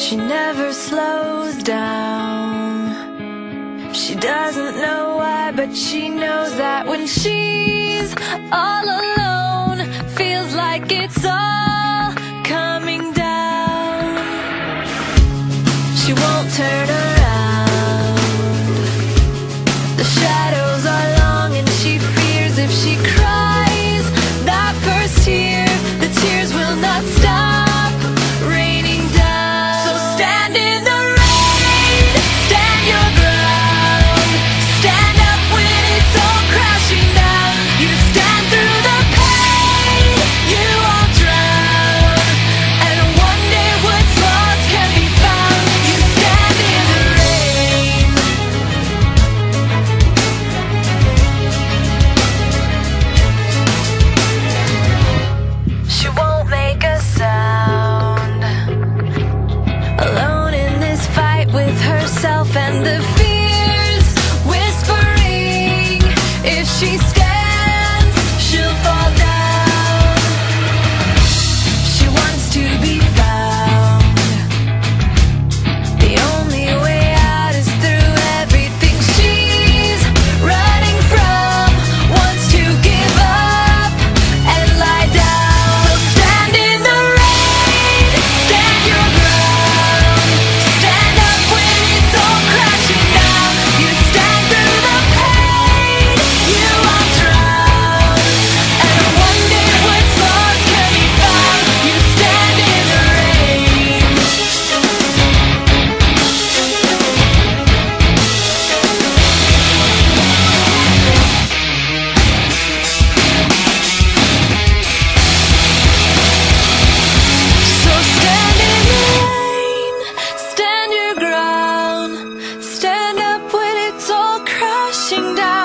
She never slows down. She doesn't know why, but she knows that when she's all alone, feels like it's all coming down. She won't turn around. The shadows are long and she fears if she cries that first tear, the tears will not stop raining down. So stand in the rain, stand your ground, stand up when it's all crashing down. You stand through the pain, you won't drown, and one day what's lost can be found. You stand in the rain. She won't make a sound, alone in this fight with herself and the fears whispering. If she stands, she'll fall down. She wants to be found. The only way out is through everything she's running from. Wants to give up and lie down. So stand in the rain, stand your ground, stand up when it's all crashing down. You stand through the pain, you won't drown, and one day what's lost can be found. You stand in the rain. So stand in the rain, stand your ground, stand up when it's all crashing down.